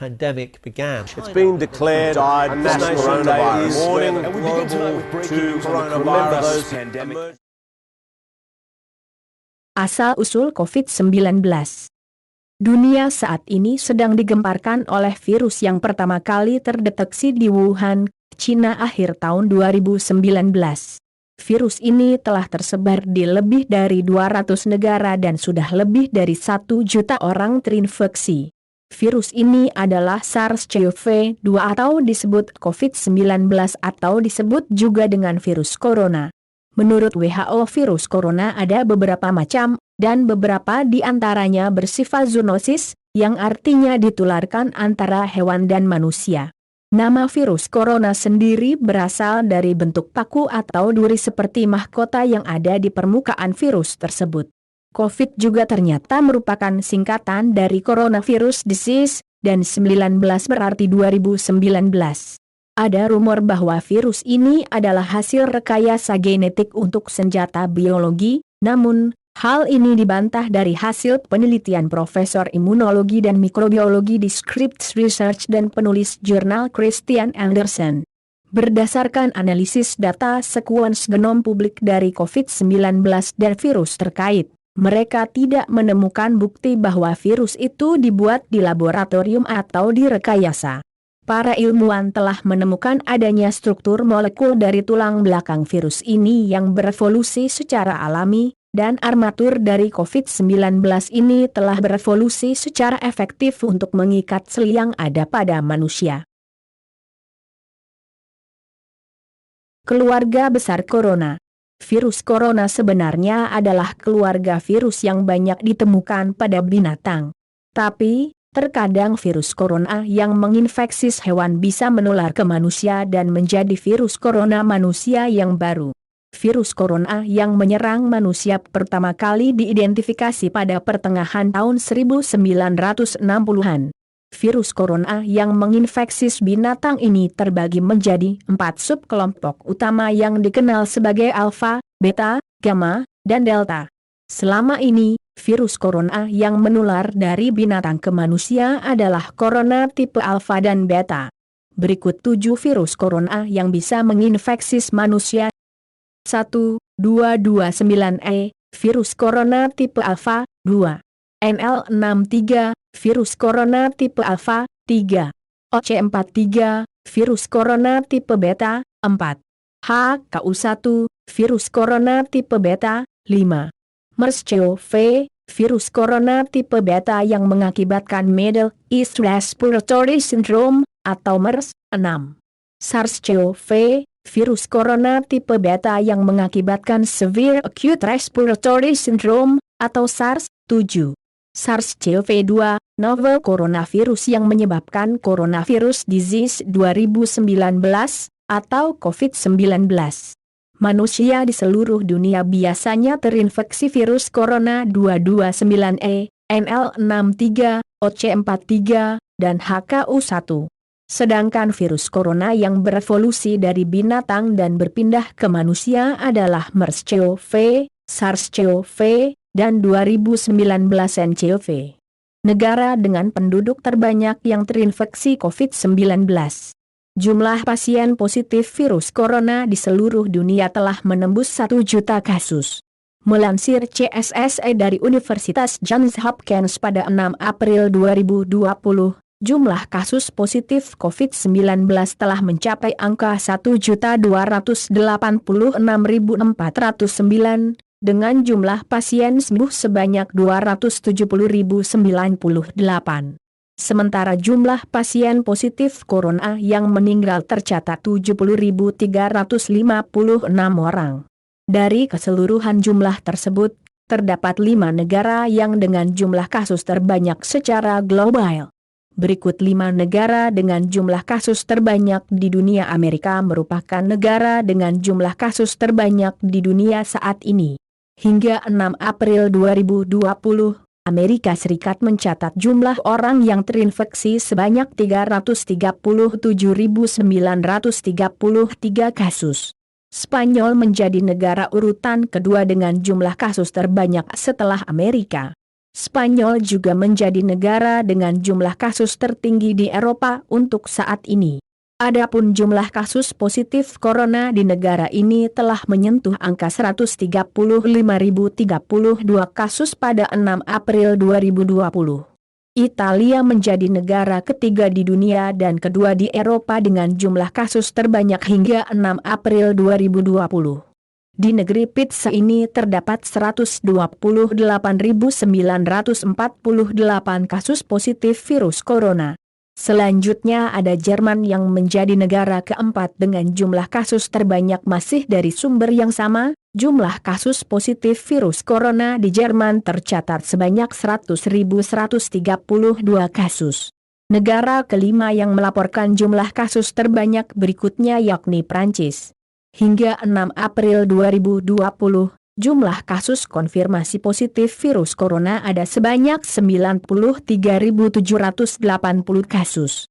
pandemic began. It's been declared a national coronavirus. Warning global to coronavirus pandemic. Asal-usul COVID-19. Dunia saat ini sedang digemparkan oleh virus yang pertama kali terdeteksi di Wuhan, Cina akhir tahun 2019. Virus ini telah tersebar di lebih dari 200 negara dan sudah lebih dari 1 juta orang terinfeksi. Virus ini adalah SARS-CoV-2 atau disebut COVID-19 atau disebut juga dengan virus corona. Menurut WHO, virus corona ada beberapa macam, dan beberapa di antaranya bersifat zoonosis, yang artinya ditularkan antara hewan dan manusia. Nama virus corona sendiri berasal dari bentuk paku atau duri seperti mahkota yang ada di permukaan virus tersebut. COVID juga ternyata merupakan singkatan dari coronavirus disease, dan 19 berarti 2019. Ada rumor bahwa virus ini adalah hasil rekayasa genetik untuk senjata biologi, namun hal ini dibantah dari hasil penelitian Profesor Imunologi dan Mikrobiologi di Scripps Research dan penulis jurnal Christian Anderson. Berdasarkan analisis data sekuens genom publik dari COVID-19 dan virus terkait, mereka tidak menemukan bukti bahwa virus itu dibuat di laboratorium atau direkayasa. Para ilmuwan telah menemukan adanya struktur molekul dari tulang belakang virus ini yang berevolusi secara alami, dan armatur dari COVID-19 ini telah berevolusi secara efektif untuk mengikat sel yang ada pada manusia. Keluarga besar corona. Virus corona sebenarnya adalah keluarga virus yang banyak ditemukan pada binatang. Tapi, terkadang virus corona yang menginfeksi hewan bisa menular ke manusia dan menjadi virus corona manusia yang baru. Virus corona yang menyerang manusia pertama kali diidentifikasi pada pertengahan tahun 1960-an. Virus corona yang menginfeksi binatang ini terbagi menjadi 4 subkelompok utama yang dikenal sebagai alfa, beta, gamma, dan delta. Selama ini, virus corona yang menular dari binatang ke manusia adalah corona tipe alfa dan beta. Berikut 7 virus corona yang bisa menginfeksi manusia. 1. 229E, virus corona tipe alfa, 2. NL63, virus corona tipe alfa, 3. OC43, virus corona tipe beta, 4. HKU1, virus corona tipe beta, 5. MERS-CoV, virus corona tipe beta yang mengakibatkan Middle East Respiratory Syndrome, atau MERS, 6. SARS-CoV, virus corona tipe beta yang mengakibatkan Severe Acute Respiratory Syndrome, atau SARS, 7. SARS-CoV-2, novel coronavirus yang menyebabkan coronavirus disease 2019, atau COVID-19. Manusia di seluruh dunia biasanya terinfeksi virus corona 229E, NL63, OC43, dan HKU1. Sedangkan virus corona yang berevolusi dari binatang dan berpindah ke manusia adalah MERS-CoV, SARS-CoV, dan 2019 nCoV. Negara dengan penduduk terbanyak yang terinfeksi COVID-19. Jumlah pasien positif virus corona di seluruh dunia telah menembus 1 juta kasus. Melansir CSSE dari Universitas Johns Hopkins pada 6 April 2020, jumlah kasus positif COVID-19 telah mencapai angka 1.286.409, dengan jumlah pasien sembuh sebanyak 270.098. Sementara jumlah pasien positif corona yang meninggal tercatat 70.356 orang. Dari keseluruhan jumlah tersebut, terdapat 5 negara yang dengan jumlah kasus terbanyak secara global. Berikut 5 negara dengan jumlah kasus terbanyak di dunia. Amerika merupakan negara dengan jumlah kasus terbanyak di dunia saat ini. Hingga 6 April 2020, Amerika Serikat mencatat jumlah orang yang terinfeksi sebanyak 337.933 kasus. Spanyol menjadi negara urutan kedua dengan jumlah kasus terbanyak setelah Amerika. Spanyol juga menjadi negara dengan jumlah kasus tertinggi di Eropa untuk saat ini. Adapun jumlah kasus positif corona di negara ini telah menyentuh angka 135.032 kasus pada 6 April 2020. Italia menjadi negara ketiga di dunia dan kedua di Eropa dengan jumlah kasus terbanyak hingga 6 April 2020. Di negeri Pizza ini terdapat 128.948 kasus positif virus corona. Selanjutnya ada Jerman yang menjadi negara keempat dengan jumlah kasus terbanyak masih dari sumber yang sama. Jumlah kasus positif virus corona di Jerman tercatat sebanyak 100.132 kasus. Negara kelima yang melaporkan jumlah kasus terbanyak berikutnya yakni Prancis. Hingga 6 April 2020, jumlah kasus konfirmasi positif virus corona ada sebanyak 93.780 kasus.